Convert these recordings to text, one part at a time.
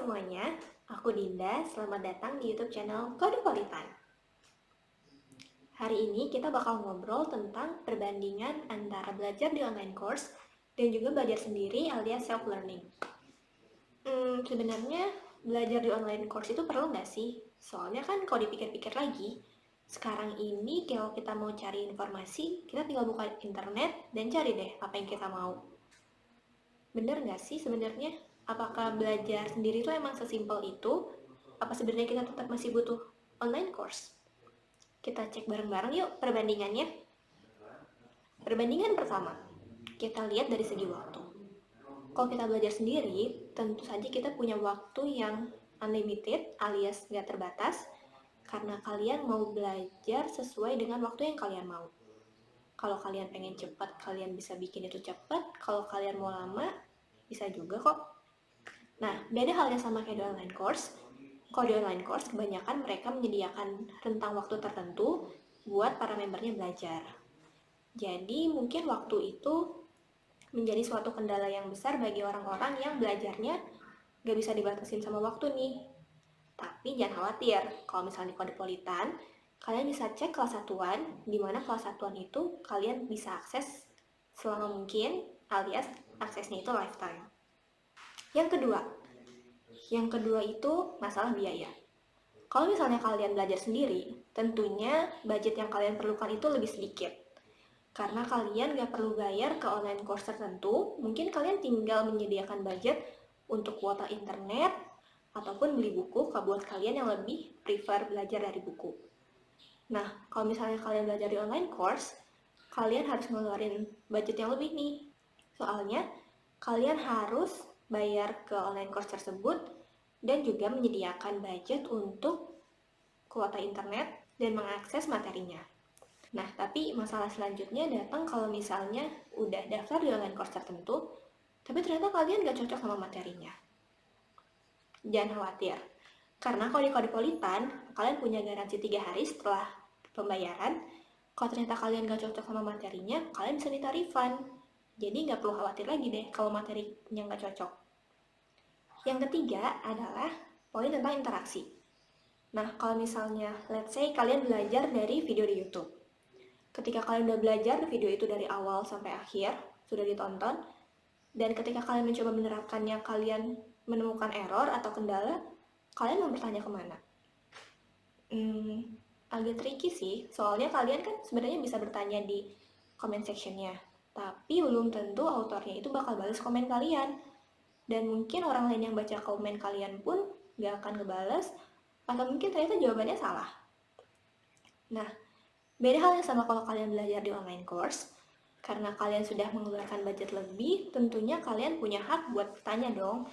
semuanya, aku Dinda, selamat datang di YouTube channel Kodepolitan. Hari ini kita bakal ngobrol tentang perbandingan antara belajar di online course dan juga belajar sendiri alias self-learning. Sebenarnya belajar di online course itu perlu nggak sih? Soalnya kan kalau dipikir-pikir lagi, sekarang ini kalau kita mau cari informasi, kita tinggal buka internet dan cari deh apa yang kita mau. Bener nggak sih sebenarnya? Apakah belajar sendiri itu emang sesimpel itu? Apa sebenarnya kita tetap masih butuh online course? Kita cek bareng-bareng yuk perbandingannya. Perbandingan pertama, kita lihat dari segi waktu. Kalau kita belajar sendiri, tentu saja kita punya waktu yang unlimited alias nggak terbatas karena kalian mau belajar sesuai dengan waktu yang kalian mau. Kalau kalian pengen cepat, kalian bisa bikin itu cepat. Kalau kalian mau lama, bisa juga kok. Nah, beda halnya sama kayak di online course. Kalau di online course, kebanyakan mereka menyediakan rentang waktu tertentu buat para membernya belajar. Jadi, mungkin waktu itu menjadi suatu kendala yang besar bagi orang-orang yang belajarnya gak bisa dibatasin sama waktu nih. Tapi jangan khawatir, kalau misalnya di Kodepolitan, kalian bisa cek kelas satuan, di mana kelas satuan itu kalian bisa akses selama mungkin, alias aksesnya itu lifetime. Yang kedua itu masalah biaya. Kalau misalnya kalian belajar sendiri, tentunya budget yang kalian perlukan itu lebih sedikit. Karena kalian gak perlu bayar ke online course tertentu, mungkin kalian tinggal menyediakan budget untuk kuota internet, ataupun beli buku buat kalian yang lebih prefer belajar dari buku. Nah, kalau misalnya kalian belajar di online course, kalian harus ngeluarin budget yang lebih nih. Soalnya, kalian harus bayar ke online course tersebut dan juga menyediakan budget untuk kuota internet dan mengakses materinya. Nah, tapi masalah selanjutnya datang kalau misalnya udah daftar di online course tertentu, tapi ternyata kalian gak cocok sama materinya. Jangan khawatir, karena kalau di Kodepolitan, kalian punya garansi 3 hari setelah pembayaran. Kalau ternyata kalian gak cocok sama materinya, kalian bisa minta refund. Jadi gak perlu khawatir lagi deh kalau materinya gak cocok. Yang ketiga adalah poin tentang interaksi. Nah, kalau misalnya, let's say kalian belajar dari video di YouTube. Ketika kalian udah belajar video itu dari awal sampai akhir, sudah ditonton, dan ketika kalian mencoba menerapkannya, kalian menemukan error atau kendala, kalian mau bertanya kemana? Agak tricky sih, soalnya kalian kan sebenarnya bisa bertanya di comment sectionnya, tapi belum tentu autornya itu bakal balas komen kalian. Dan mungkin orang lain yang baca komen kalian pun gak akan ngebales, atau mungkin ternyata jawabannya salah. Nah, beda halnya sama kalau kalian belajar di online course, karena kalian sudah mengeluarkan budget lebih, tentunya kalian punya hak buat bertanya dong,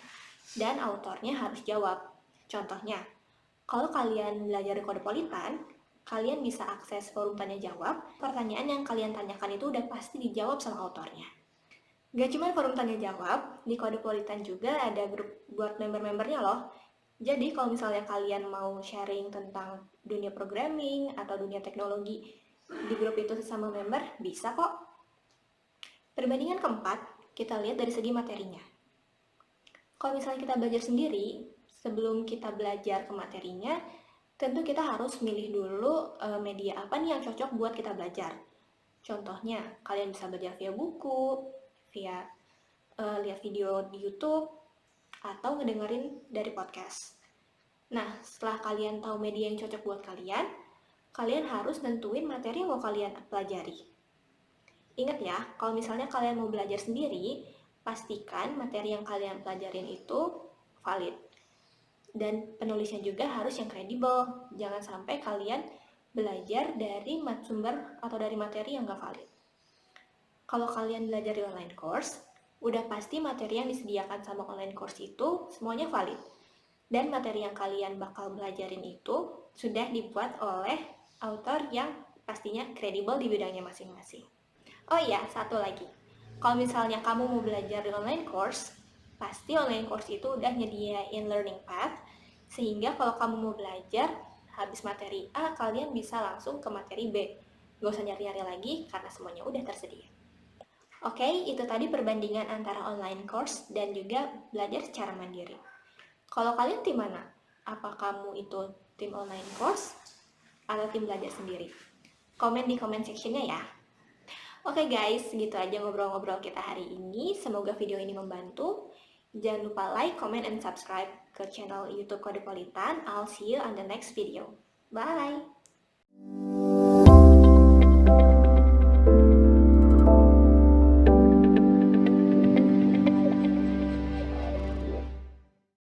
dan autornya harus jawab. Contohnya, kalau kalian belajar di Kodepolitan, kalian bisa akses forum tanya jawab, pertanyaan yang kalian tanyakan itu udah pasti dijawab sama autornya. Gak cuma forum tanya jawab, di Kodepolitan juga ada grup buat member-membernya loh. Jadi kalau misalnya kalian mau sharing tentang dunia programming atau dunia teknologi di grup itu sesama member, bisa kok. Perbandingan keempat, kita lihat dari segi materinya. Kalau misalnya kita belajar sendiri, sebelum kita belajar ke materinya, tentu kita harus milih dulu media apa nih yang cocok buat kita belajar. Contohnya, kalian bisa belajar via buku, via lihat video di YouTube, atau ngedengerin dari podcast. Nah, setelah kalian tahu media yang cocok buat kalian harus nentuin materi yang mau kalian pelajari. Ingat ya, kalau misalnya kalian mau belajar sendiri, pastikan materi yang kalian pelajarin itu valid. Dan penulisnya juga harus yang kredibel. Jangan sampai kalian belajar dari sumber atau dari materi yang gak valid. Kalau kalian belajar di online course, udah pasti materi yang disediakan sama online course itu semuanya valid. Dan materi yang kalian bakal belajarin itu sudah dibuat oleh author yang pastinya kredibel di bidangnya masing-masing. Oh iya, satu lagi. Kalau misalnya kamu mau belajar di online course, pasti online course itu udah nyediain learning path, sehingga kalau kamu mau belajar, habis materi A, kalian bisa langsung ke materi B. Gak usah nyari-nyari lagi, karena semuanya udah tersedia. Oke, itu tadi perbandingan antara online course dan juga belajar secara mandiri. Kalau kalian tim mana? Apa kamu itu tim online course atau tim belajar sendiri? Komen di comment sectionnya ya. Oke guys, segitu aja ngobrol-ngobrol kita hari ini. Semoga video ini membantu. Jangan lupa like, comment, and subscribe ke channel YouTube Kode Politan. I'll see you on the next video. Bye!